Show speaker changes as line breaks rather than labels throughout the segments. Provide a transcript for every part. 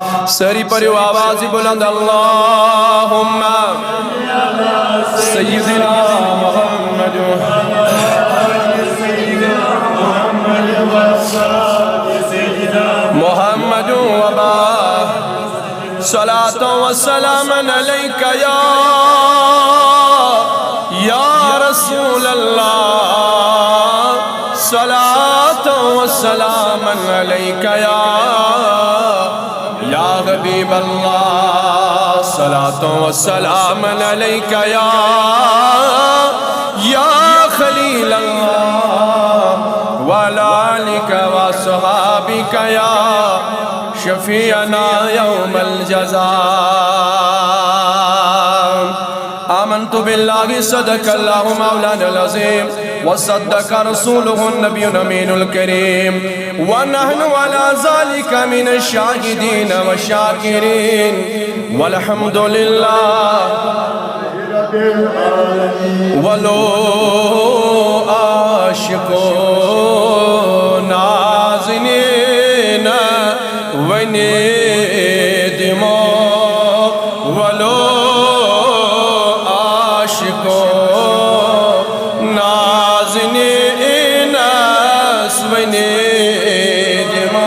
سری پریو آوازی بلند اللہم سیدنا محمد محمد وبا صلاة و سلام علیک یا رسول اللہ صلاة و سلام علیک یا حبیب اللہ صلاة و سلام علیک یا خلیل اللہ وعلی آلک و صحابک یا شفیعنا یوم الجزاء آمنت باللہ صدق اللہ مولانا العظیم وصدق رسوله النبی الامین الکریم ونحن على ذلك من الشاہدین والشاکرین والحمد للہ ولو عاشقو نازنین وندمو ولو عاشقو نازنین وندمو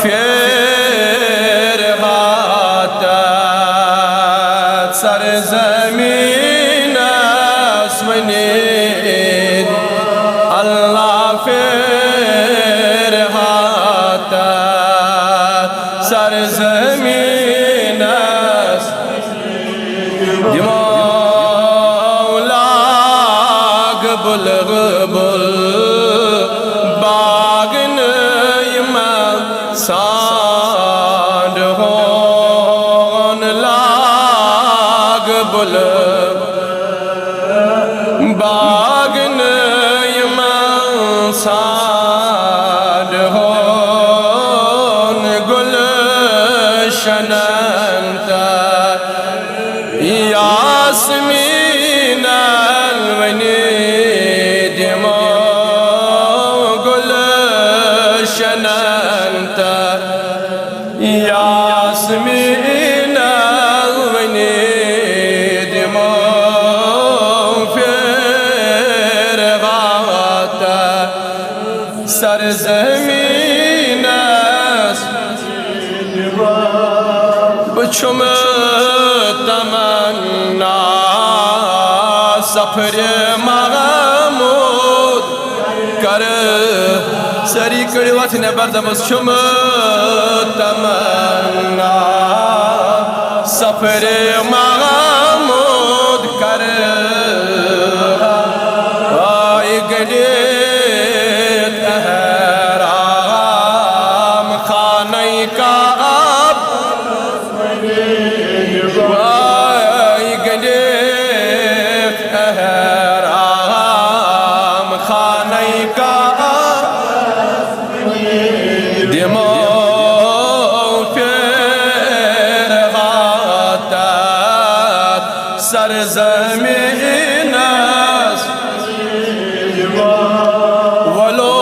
پھر باتت سرزمین وندم اللہ پھر باتت سرزمین مولاگ بلغبل باغن یمن ساند ہون لاگ بلغ باغن یمن ساند ہون گلشننت یاسمین الوندم گلشننت یاسمین الوندم پھر باتت سرزمین بچھم تمنا سفر محمود کر سری کڑوات نبردمس چھم تمنا سفر محمود کر آئی گڑیت احرام خانہ کعب آئی گڑیت احرام خانہ کعب دمو پھر باتت سرزمین ولو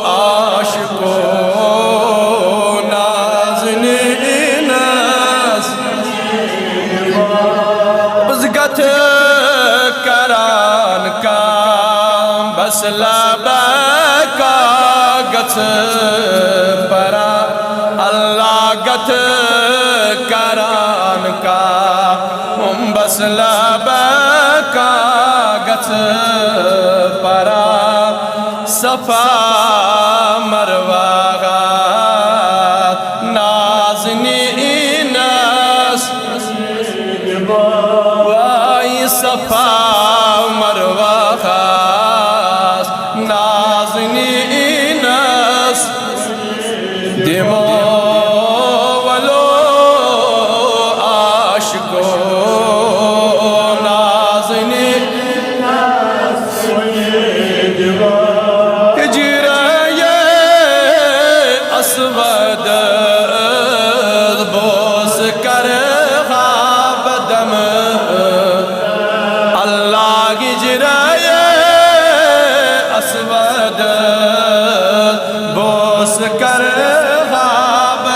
عاشقو نازنین بزگت کران کا بس لبکا گت پرا اللہ گت کران کا ہم بس لبکا گت پرا صفا مروہ نازنین وائی صفا مروہ نازنین دمو ولو عاشقو نازنین ہجرہ اسود بوس کر خواب دم اللہ ہجرہ اسود بوس کر خواب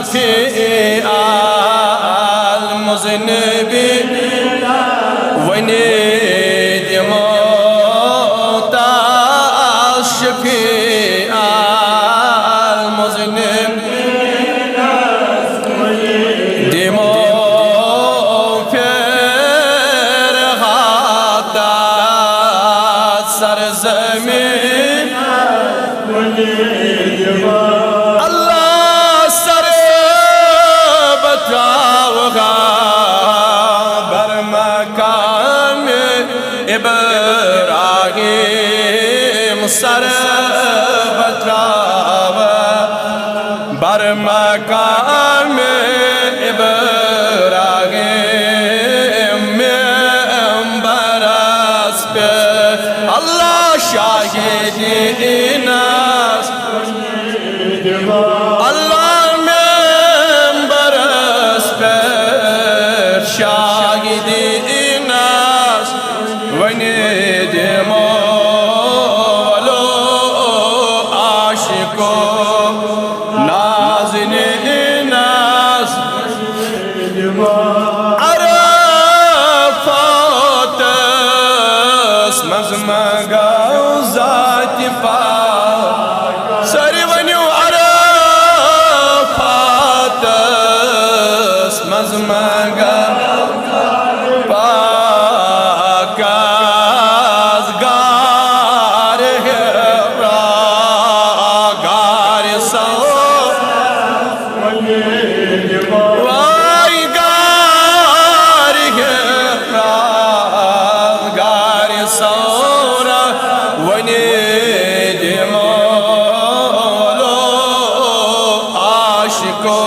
شفيع المذنبين ونيد موت الشفيع المذنبين دمو فرحات سرزمين اللہ سر بتاؤگا بر مقام ابراہیم سر بتاؤگا بر مقام ابراہیم ممبرس پہ اللہ شاہدین اللہ ممبرس پر شاہدین ونید مولو عاشقو نازنین عرفات مزمگا ذات پاک ساری ونیو عرفات مزمگا پاک از گار ہرا گار سو وائی گار ہرا گار سورا ونید مولو عاشقو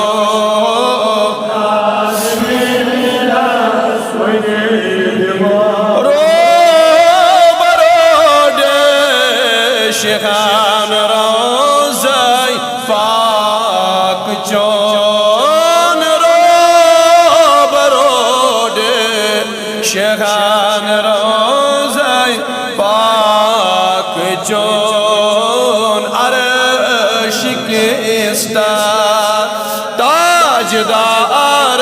شیخان روزی پاک چون رو برود شیخان روزی پاک چون عرش کستا تاجدار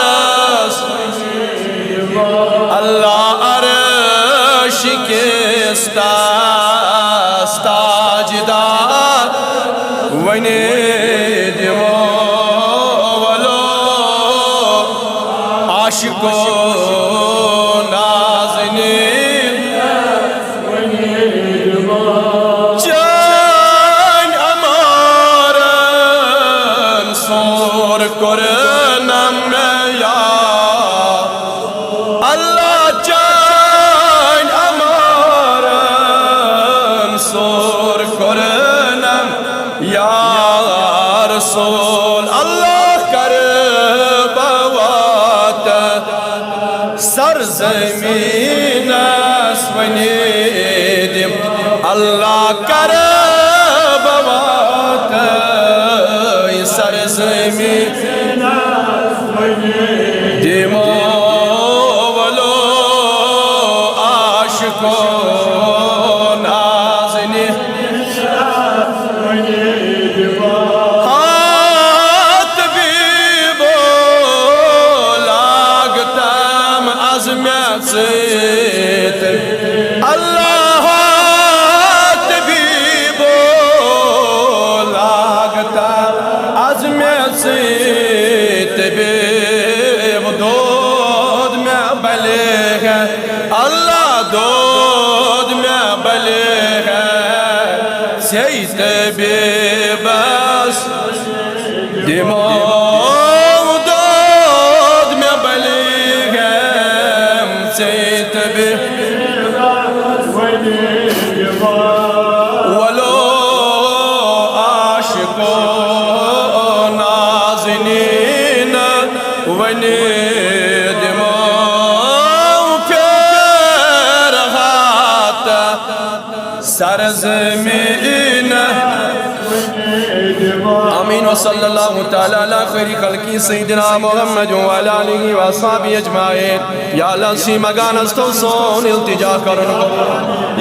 اللہ عرش کستا تاجدار ونید مولو عاشقو نازنین جان امارن سور کرنم یا اللہ جان امارن سور کرنم یا رسول اللہ کر بوات سرزمین ونیدم اللہ کر بوات سرزمین دمو ولو عاشقو اللہ طبیب لاگتا عظمت سے طبیب دود میں بلے ہے اللہ دود میں بلے ہے سی طبیب بس دمو دود میں بلے ہے سی طبیب ولو عاشقو نازنین ونید فرحات سرزمین آمین وصلی اللہ تعالی علی خیر خلقی سیدنا محمد وعلی آلہ واصحابہ اجمعین یا اللہ سی مگان استوسون التجا کرن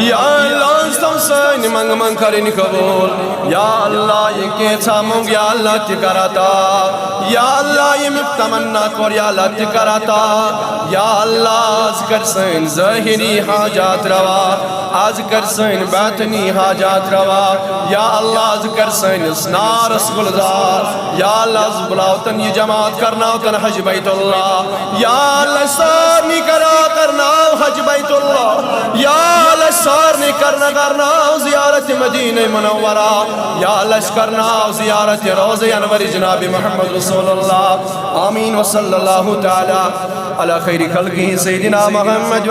یا اللہ استوسون سن منگ منگ کرن قبول یا اللہ یہ کیسا مونگ یا اللہ تکراتا یا اللہ یہ تمنا کر یا اللہ تکراتا یا اللہ آز کر سن ظاہری حاجات روا آز کر سن باطنی حاجات روا یا اللہ آز کر سن اسنارس گلزار یا اللہ آز بلاوتن یہ جماعت کرناوتن حج بیت اللہ یا اللہ سارنی کرناو حج بیت اللہ یا اللہ سارنی کرناو زیارت مدینہ منورہ یا اللہ کرناو زیارت روض انور جناب محمد رسول اللہ آمین وصلی اللہ تعالی علی خیر خلقہ سیدنا محمد